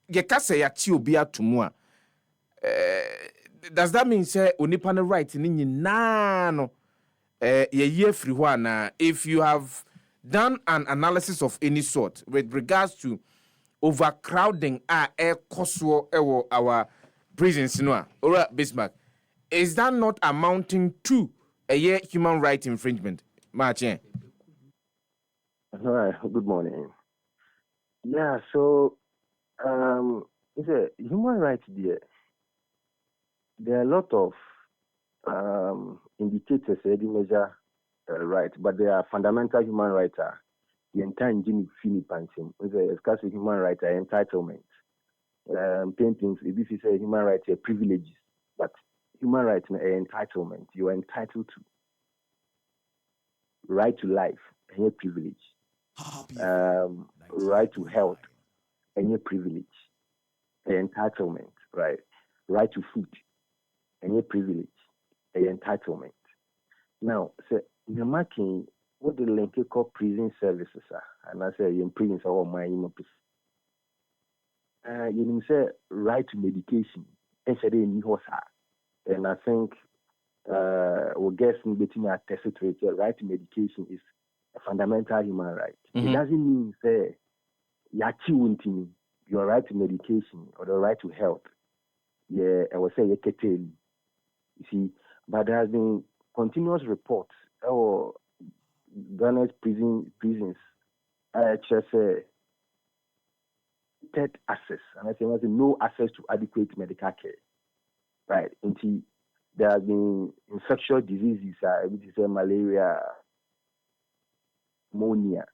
ye ka say ya ti obi atomu a does that mean say onipa no right ni nyina no ye ye free ho na if you have done an analysis of any sort with regards to overcrowding koso our prisons no or Bismark, is that not amounting to a human right infringement? Martin. Hi, good morning. Yeah, so it's a human rights there. There are a lot of indicators that measure rights, but there are fundamental human rights. The entire engine Philippines is a scarce human rights entitlement. Paintings, this is a human rights privileges, but human rights entitlement. You are entitled to right to life, any privilege. Right to health, any privilege, entitlement, right? Right to food, any privilege, entitlement. Now, so in the marking, what the link called prison services are, and I say in prisons or my you say right to medication, and say in and I think we're guessing between our tacit right to medication is a fundamental human right. It doesn't mean say your right to medication or the right to health. Yeah, I would say you see, but there has been continuous reports or Ghana's prisons just access, and I say no access to adequate medical care. Right. Until there have been infectious diseases, which is malaria, pneumonia,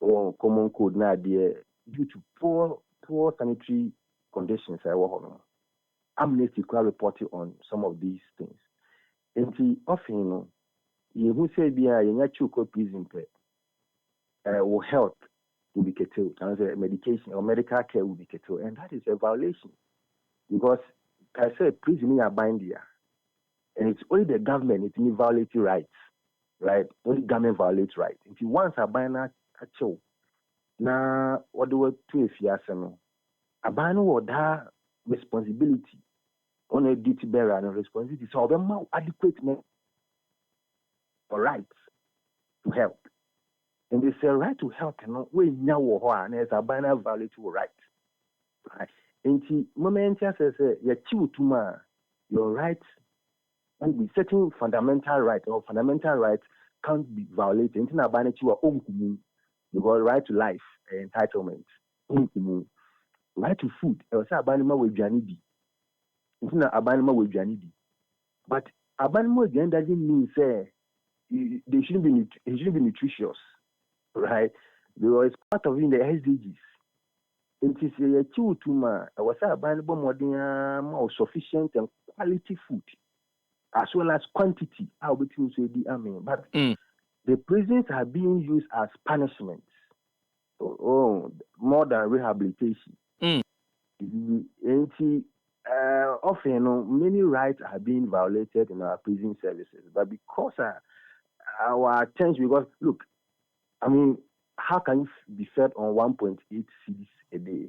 or common cold now there due to poor sanitary conditions. Amnesty could report on some of these things. And often, you who say be a natural prison or health will be curtailed, and medication or medical care will be curtailed, and that is a violation because I said prison are binding, and it's only the government it may violate rights, right? Only government violates rights. If you once a binder show, now what do we do if you ask no? A binder or that responsibility on a duty bearer and a responsibility. So the more adequate for rights to help. And they say right to help cannot we now and as a binder violate your rights. Right. And the moment you say your rights and be certain fundamental rights or fundamental rights can't be violated. Until a binder you are because right to life, entitlement, right to food. I was a binder with Janidi. It's not abandonment with Janidi. But abandonment with doesn't mean say they shouldn't be nutritious, right? Because it's part of in the SDGs. It is a children. I was abandonment more sufficient and quality food, as well as quantity. How we say but the prisons are being used as punishments, more than rehabilitation. Often, many rights are being violated in our prison services, but because our attention, because look, I mean, how can you be fed on 1.8 cedis a day?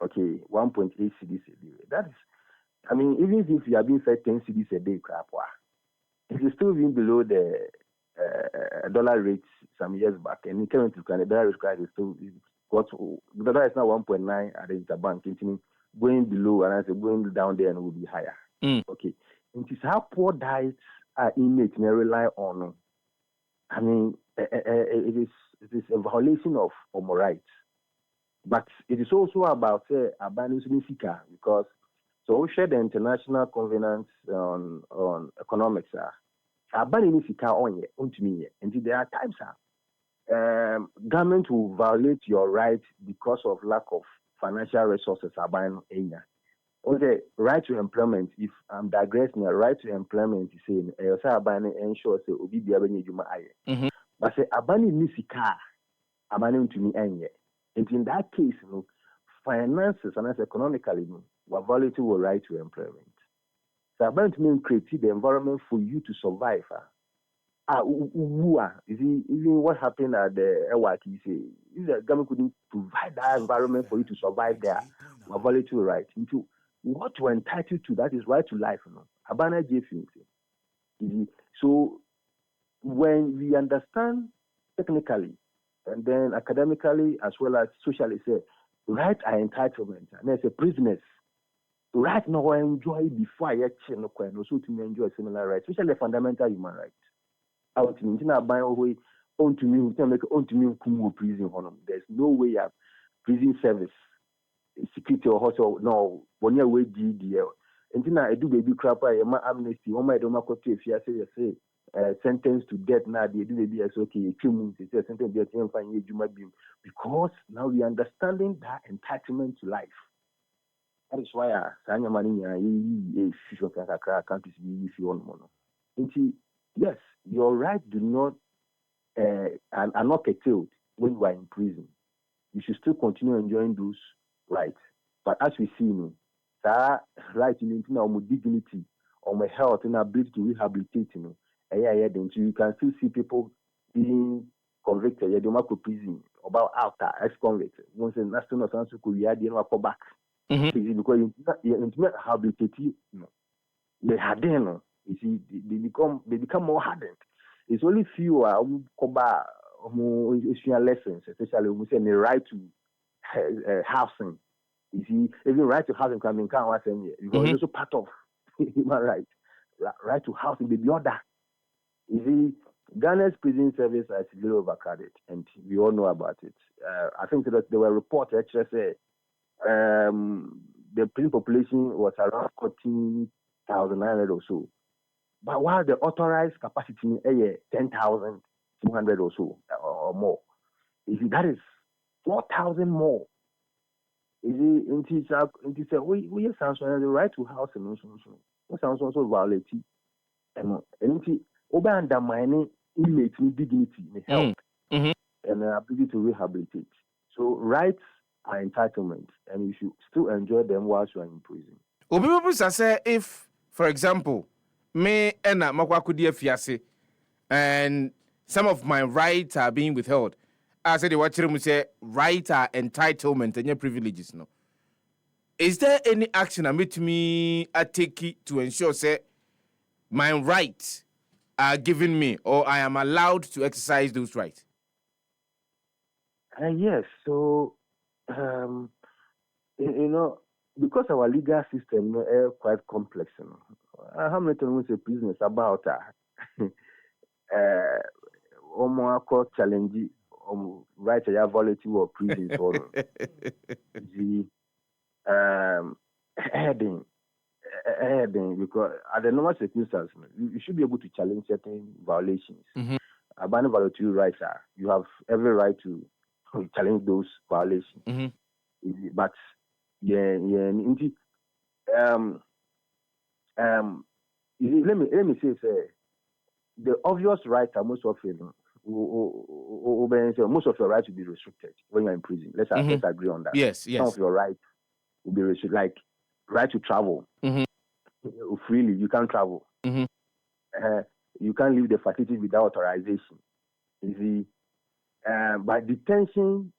Okay, 1.8 cedis a day. That is, I mean, even if you are being fed 10 cedis a day, it is still being below the dollar rates some years back, and currently the dollar rate is still the dollar is now 1.9 at the interbank. Going below and I say going down there and will be higher. Okay. It is how poor diets are inmates may rely on. I mean, it is a violation of human rights. But it is also about abandoning Fika because so we share the international covenants on economics abandoning Fika on to me. And there are times government will violate your rights because of lack of financial resources are buying area. Okay, right to employment. If I'm digressing, right to employment is saying, say abani ensure say obi bi abani juma aye. But say abani nisika, abani to me enye. And in that case, finances and as economically, we violate your right to employment. So abani to me create the environment for you to survive. Even what happened at the Ewaki say, if the government couldn't provide that environment for you to survive there, My voluntary right into what you're entitled to. That is right to life. Abana Jeffin. So when we understand technically and then academically as well as socially, say right are entitlement, and there's a prisoners. Right now, I enjoy before I actually no also to enjoy similar rights, especially fundamental human rights. Out in buy away on to me, we can make on to me prison honor. There's no way you have prison service, security or hospital. No, 1 year wait GDL. And then I do baby crap. I am amnesty. On my doma court if you say sentence to death now. They do baby as okay. 2 months. It's a sentence to death. Fine, you might be because now we are understanding that entitlement to life. That is why Sanya Mani future countries if you want mono. Yes, your rights do not are not curtailed when you are in prison. You should still continue enjoying those rights. But as we see, that right in our dignity, or my health, and ability to rehabilitate, then you can still see people being convicted. You don't go prison about after ex-convict. Once a national council could be go back. Because you rehabilitate, they harden. You see, they become more hardened. It's only few lessons, especially we say the right to housing. You see, even right to housing can be because it's also part of human rights. Right to housing, the other. You see, Ghana's prison service is very overcrowded, and we all know about it. I think that there were reports actually say the prison population was around 14,900 or so. But while the authorized capacity is 10,200 or so or more, you see, that is 4,000 more. You see, we have the right to house and we sounds also violated. And over undermining inmate dignity, health, and ability to rehabilitate. So rights are entitlements, and you should still enjoy them whilst you are in prison. People say if, for example, me and Makwakudi Fiase, and some of my rights are being withheld. I said, what you say, right are entitlement and your privileges. No, is there any action I made me take to ensure say my rights are given me or I am allowed to exercise those rights? Yes. So, because our legal system is quite complex. How many times we say business about court challenge right to have volatile or prison for the heading because at the normal circumstances you should be able to challenge certain violations. About volatile rights you have every right to challenge those violations. But let me say the obvious rights are most often most of your rights will be restricted when you're in prison. Let's agree on that. Yes. Some of your rights will be restricted, like right to travel freely. You can't travel. You can't leave the facility without authorization. You see, but detention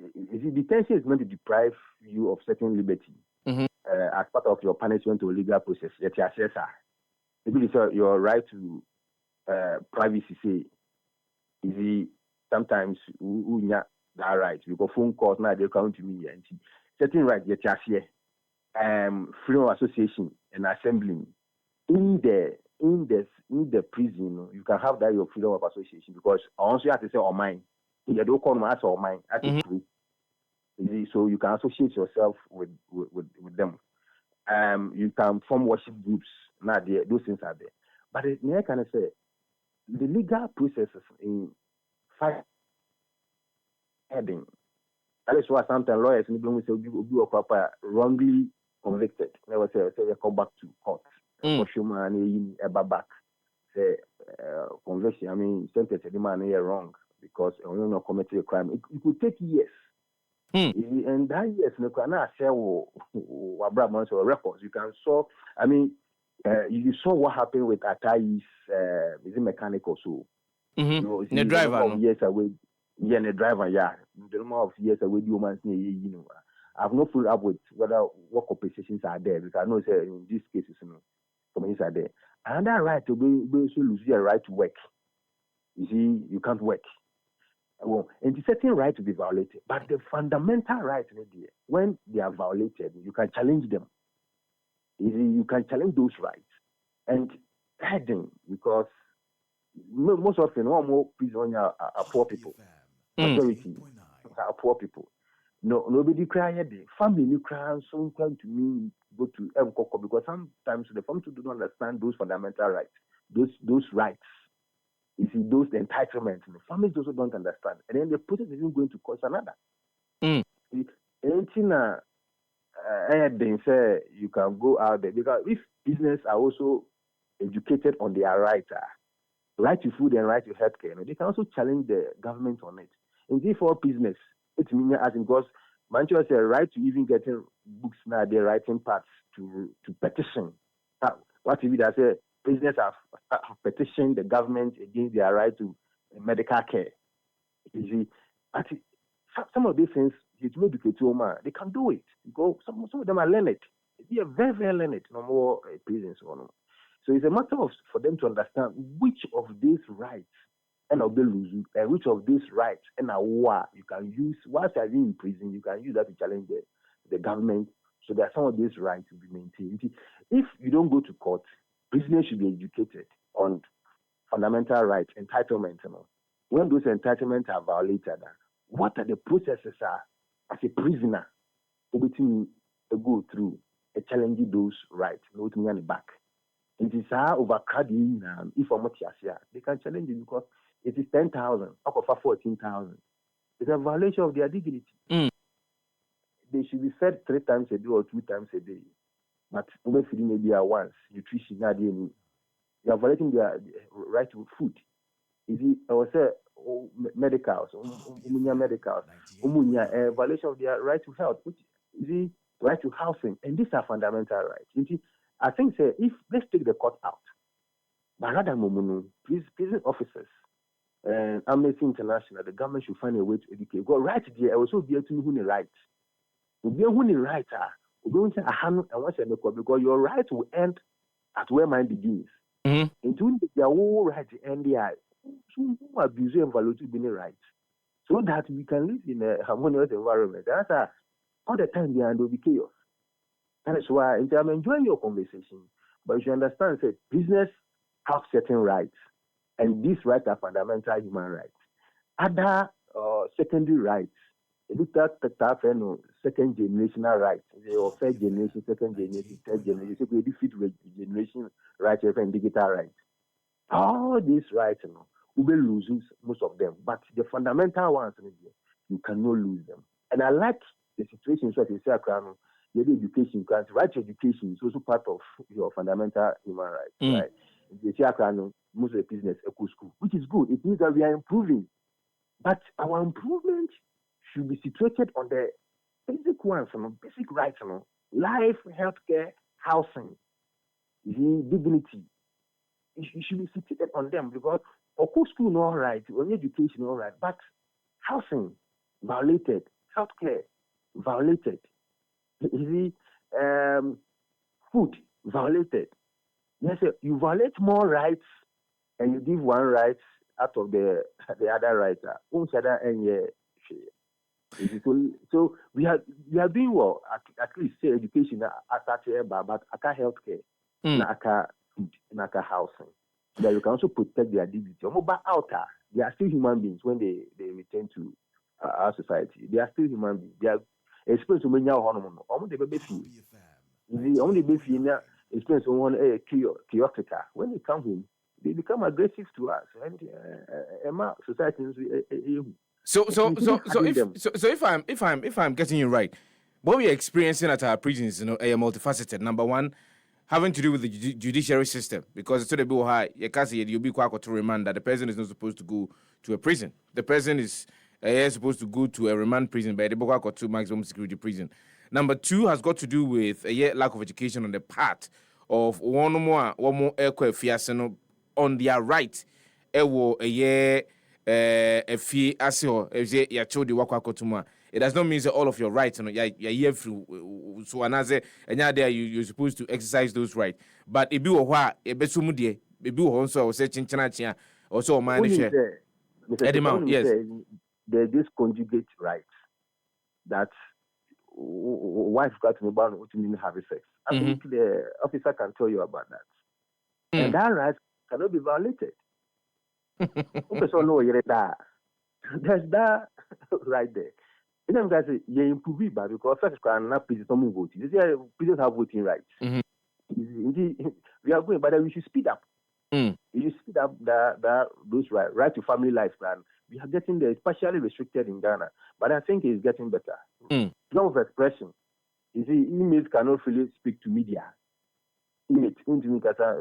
is meant to deprive you of certain liberty as part of your punishment or legal process. Yet maybe it's your right to privacy. Say, easy. Sometimes we that right because phone calls now they come to me and certain rights. Yet freedom of association and assembling in the prison. You can have that your freedom of association because also you have to say on mine. You don't call them as or mine as a group. So you can associate yourself with them. You can form worship groups. Now those things are there. But I can say the legal processes in fight heading. That is why sometimes lawyers will say wrongly convicted. Never say they come back to court. For sure, ever back. Say conviction. I mean, sentence the man here wrong because you not committed a crime. It could take years. And that years, you cannot say records. You can saw. I mean, you saw what happened with Atai's is a mechanic or so. The driver. Years away, the driver. The number of years away, the woman's I've not followed up with whether what compensations are there, because I know in these cases, compensations are there. Another right to be so lose your right to work. You see, you can't work. Well, and the certain right to be violated, but the fundamental rights, when they are violated, you can challenge them. You can challenge those rights. And heading, because most often, more prison are poor people. Majority are poor people. No, nobody cry yet. Family you cry, so come to me, go to Mkoko, because sometimes the family do not understand those fundamental rights, those rights. You see, those entitlements, families also don't understand. And then the process is even going to cause another. Anything they say you can go out there, because if business are also educated on their rights, right to food and right to healthcare, they can also challenge the government on it. Indeed, for business, it means as in because Manchester say right to even getting books now, they're writing parts to petition. What if that say business have petitioned the government against their right to medical care? You see, but some of these things, it's not educated, they can do it. Because some of them are learned. They are very, very learned. No more prisons. So it's a matter of for them to understand which of these rights and which of these rights and what you can use. Whilst you're in prison, you can use that to challenge the government. So that some of these rights will be maintained. If you don't go to court, prisoners should be educated on fundamental rights, entitlements. When those entitlements are violated, what are the processes as a prisoner to go through challenging those rights, not me on the back. It is overcrowding. If they can challenge it because it is 10,000, up of 14,000. It's a violation of their dignity. They should be fed 3 times a day or 2 times a day. But we're feeding maybe once, nutrition, they are violating their right to food. I was say medicals, violation of their right to health, which is the right to housing, and these are fundamental rights. I think if let's take the court out, but rather prison officers and Amnesty International, the government should find a way to educate. Go right there, also be able to know the rights. Be able to right going to because your right will end at where mine begins. Into their whole right to end there. So abuse and value to be rights, so that we can live in a harmonious environment. That's all the time there will be chaos. That is why I'm enjoying your conversation. But you should understand that business have certain rights, and these rights are fundamental human rights. Other secondary rights, second generational rights, or third generation, second generation, third generation, so we fit with generation rights and digital rights. All these rights, we will lose most of them, but the fundamental ones, you cannot lose them. And I like the situation that you say, the education, because right to education is also part of your fundamental human rights, right? You see, most of the business eco school, which is good. It means that we are improving, but our improvement should be situated on the basic ones, basic rights, life, healthcare, housing, dignity. You should be situated on them because eco school no right, only education all right, but housing violated, healthcare violated. Food violated. Yes, you violate more rights and you give one right out of the other right. So we are doing well at least say education but aka healthcare, aka food, aka housing. That you can also protect their dignity. They are still human beings when they return to our society. They are still human beings. They are experience to many experience chaotic. When they come home, they become aggressive to us, and society. So if I'm getting you right, what we are experiencing at our prisons, are multifaceted. Number one, having to do with the judiciary system, because it's so the high, you'll be quite to remand that the person is not supposed to go to a prison. The person is supposed to go to a remand prison, but the Boko to maximum security prison. Number two has got to do with lack of education on the part of one more on their right. A fee asio ya chodi wakwa kotuma it does not mean that all of your rights, you're here through. So another, and there you're supposed to exercise those rights. But if you are a besumudie, if you also say chinchina, also man share. Yes. There's this conjugate rights that wife got to know about what you mean having sex. I think the officer can tell you about that. And that right cannot be violated. There's that right there. You know, guys, you improve it, but because first not prison some voting. You see, prisons have voting rights. We are going, but we should speed up. You speed up those right to family life plan. We are getting there. It's partially restricted in Ghana, but I think it's getting better. Freedom of expression. You see, inmates cannot really speak to media.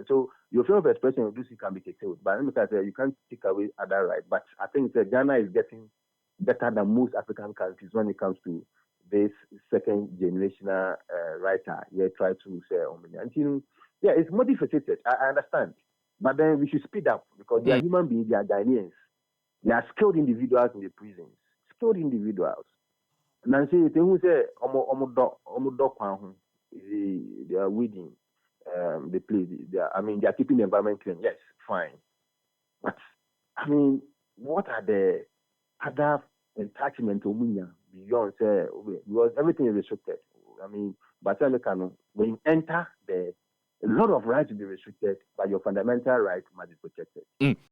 So your freedom of expression can be taken, but you can't take away other rights. But I think that Ghana is getting better than most African countries when it comes to this second generational writer. Yeah, try to say, it's multifaceted. I understand, but then we should speed up because they are human beings. They are Ghanaians. They are skilled individuals in the prisons. Skilled individuals. Nancy, who say they are weeding the place. They are keeping the environment clean. Yes, fine. But what are the other entitlements beyond because everything is restricted? But when you enter a lot of rights will be restricted, but your fundamental rights must be protected.